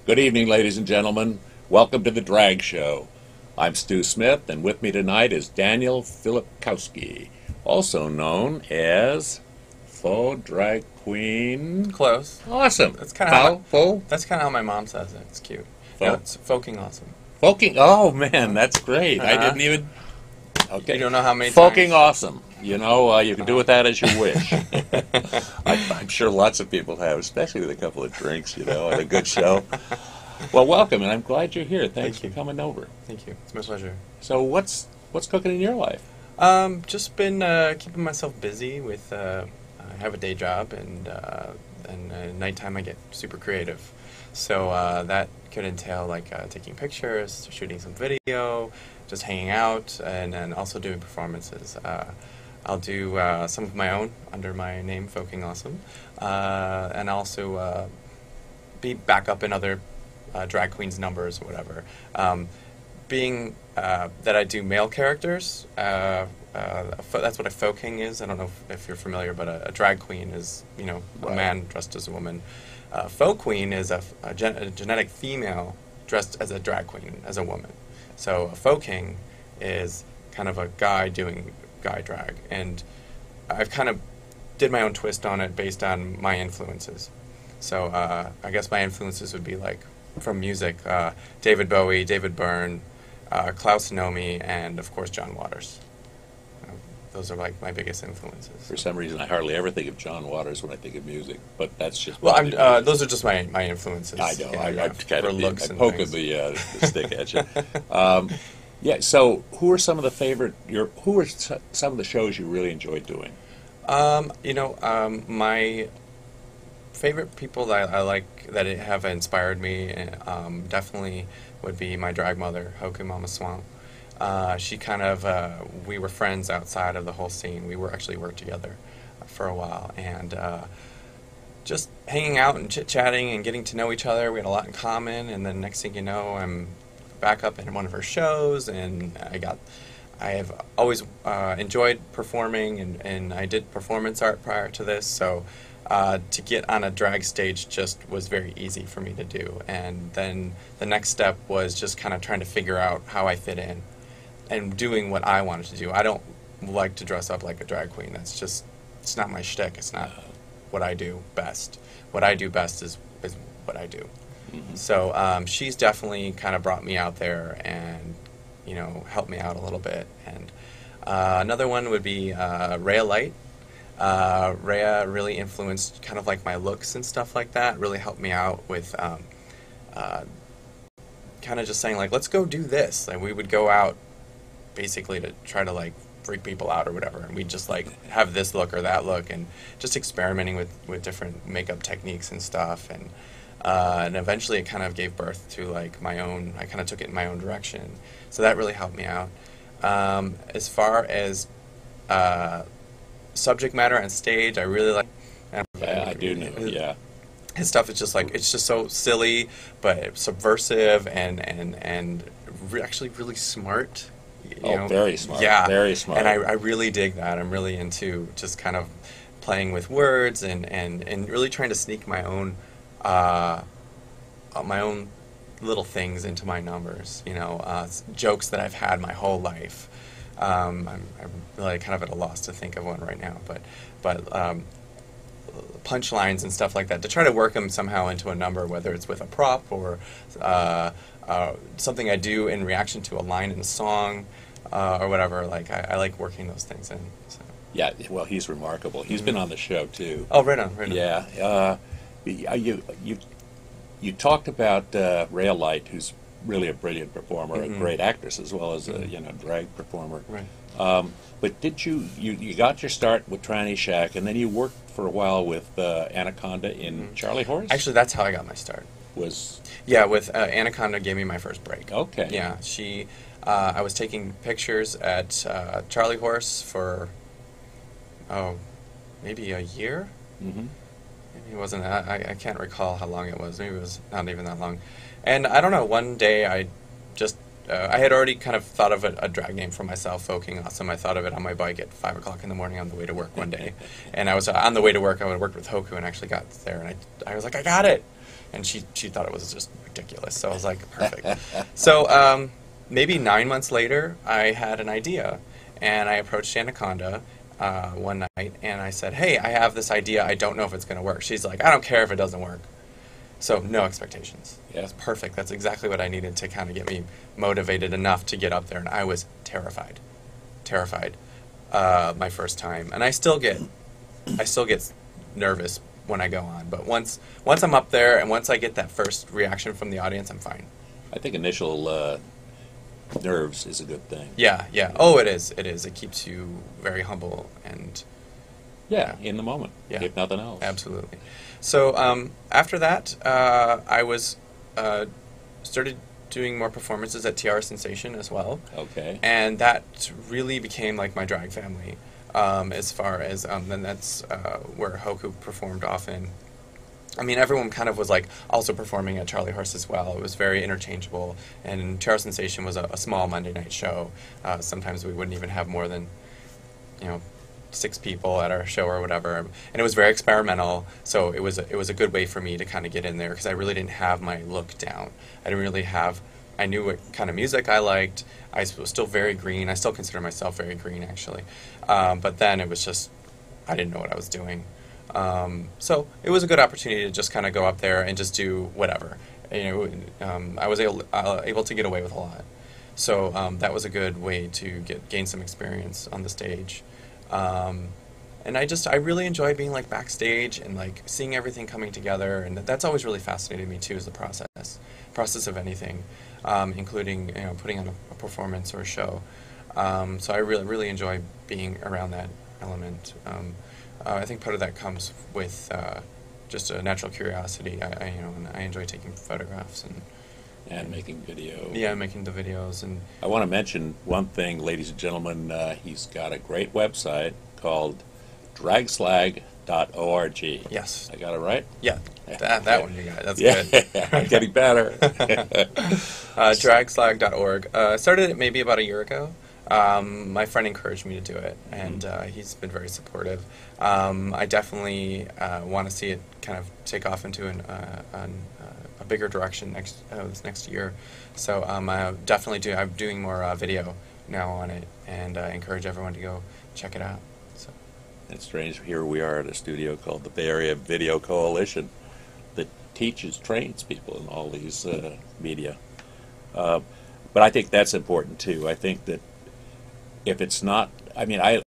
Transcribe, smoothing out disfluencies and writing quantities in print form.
Good evening, ladies and gentlemen. Welcome to the Drag Show. I'm Stu Smith, and with me tonight is Daniel Filipkowski, also known as Faux Drag Queen. Close. Awesome. That's kind of how Faux? that's kind of how my mom says it. It's cute. No, Faux? it's folking awesome. Folking. Oh, man, that's great. I Uh-huh. didn't even. Okay. You don't know how many Folking times. awesome. You know, you can do with that as you wish. I'm sure lots of people have, especially with a couple of drinks, and a good show. Well, welcome, and I'm glad you're here. Thanks Thank for coming over. Thank you. It's my pleasure. So, what's cooking in your life? Just been keeping myself busy with. I have a day job, and nighttime I get super creative. So that could entail like taking pictures, shooting some video, just hanging out, and then also doing performances. I'll do some of my own under my name, Folking Awesome, and also be back up in other drag queens numbers or whatever. Being that I do male characters, that's what a folk king is. I don't know if you're familiar, but a drag queen is, a Right. man dressed as a woman. Folk queen is a genetic female dressed as a drag queen, as a woman. So a folk king is kind of a guy doing guy drag. And I've kind of did my own twist on it based on my influences. So I guess my influences would be like from music, David Bowie, David Byrne, Klaus Nomi, and of course John Waters. Those are like my biggest influences. For some reason, I hardly ever think of John Waters when I think of music, but that's just Well, probably me. those are just my influences. I know. Yeah, I yeah, kind for of looks I'm and poking things. the stick at you. Yeah. So, who are some of the favorite? Who are some of the shows you really enjoyed doing? My favorite people that I like that have inspired me definitely would be my drag mother, Hoku Mama Swamp. She kind of, we were friends outside of the whole scene. We were actually worked together for a while, and just hanging out and chit-chatting and getting to know each other. We had a lot in common, and then next thing you know, I'm back up in one of her shows, and I have always enjoyed performing, and I did performance art prior to this, so to get on a drag stage just was very easy for me to do. And then the next step was just kind of trying to figure out how I fit in and doing what I wanted to do. I don't like to dress up like a drag queen. It's not my shtick. It's not what I do best. What I do best is what I do. Mm-hmm. So she's definitely kind of brought me out there and, helped me out a little bit. And another one would be Rhea Light. Rhea really influenced kind of like my looks and stuff like that. Really helped me out with kind of just saying like, let's go do this. And we would go out basically to try to like freak people out or whatever, and we'd just like have this look or that look, and just experimenting with different makeup techniques and stuff, and eventually it kind of gave birth to like my own. I kind of took it in my own direction, so that really helped me out. As far as subject matter on stage, I really like. Yeah, I do know. Yeah. His stuff is just like, it's just so silly, but subversive and actually really smart. Very smart. Yeah, Very smart. and I really dig that. I'm really into just kind of playing with words and really trying to sneak my own little things into my numbers. Jokes that I've had my whole life. I'm really kind of at a loss to think of one right now, but punchlines and stuff like that, to try to work them somehow into a number, whether it's with a prop or something I do in reaction to a line in a song or whatever. Like I like working those things in. So. Yeah. Well, he's remarkable. He's been on the show too. Oh, right on. Yeah. You talked about Rhea Light, who's really a brilliant performer, a great actress as well as a drag performer. Right. But did you got your start with Tranny Shack, and then you worked for a while with Anaconda in Charlie Horse? Actually, that's how I got my start. Yeah, with Anaconda gave me my first break. Okay. Yeah, I was taking pictures at Charlie Horse for, maybe a year? Mm-hmm. Maybe it wasn't, I can't recall how long it was. Maybe it was not even that long. And I don't know, one day I just I had already kind of thought of a drag name for myself, Folking Awesome. I thought of it on my bike at 5 o'clock in the morning on the way to work one day. And I was on the way to work, I worked with Hoku and actually got there, and I was like, I got it! And she thought it was just ridiculous, so I was like, perfect. So maybe 9 months later, I had an idea, and I approached Anaconda one night, and I said, hey, I have this idea, I don't know if it's going to work. She's like, I don't care if it doesn't work. So no expectations. Yeah. That's perfect. That's exactly what I needed to kind of get me motivated enough to get up there, and I was terrified. My first time, and I still get nervous when I go on. But once I'm up there, and once I get that first reaction from the audience, I'm fine. I think initial nerves is a good thing. Yeah. Oh, it is. It keeps you very humble and In the moment, if nothing else. Absolutely. So after that, I was started doing more performances at TR Sensation as well. Okay. And that really became like my drag family, as far as then that's where Hoku performed often. I mean, everyone kind of was like also performing at Charlie Horse as well. It was very interchangeable, and TR Sensation was a small Monday night show. Sometimes we wouldn't even have more than 6 people at our show or whatever, and it was very experimental. So it was a good way for me to kind of get in there, because I really didn't have my look down. I knew what kind of music I liked. I was still very green. I still consider myself very green, actually. But then it was just, I didn't know what I was doing. So it was a good opportunity to just kind of go up there and just do whatever. I was able to get away with a lot. So that was a good way to gain some experience on the stage. And I really enjoy being like backstage and like seeing everything coming together, and that's always really fascinated me too, is the process of anything, including putting on a performance or a show. So I really enjoy being around that element. I think part of that comes with just a natural curiosity. I enjoy taking photographs and making video. Yeah, making the videos. And I want to mention one thing, ladies and gentlemen. He's got a great website called dragslag.org. Yes. I got it right? Yeah, that one you got. That's good. I'm getting better. Dragslag.org. I started it maybe about a year ago. My friend encouraged me to do it, and he's been very supportive. I definitely want to see it kind of take off into a bigger direction this next year. So I'm doing more video now on it, and I encourage everyone to go check it out. So. It's strange. Here we are at a studio called the Bay Area Video Coalition that trains people in all these media. But I think that's important too. I think that if it's not, I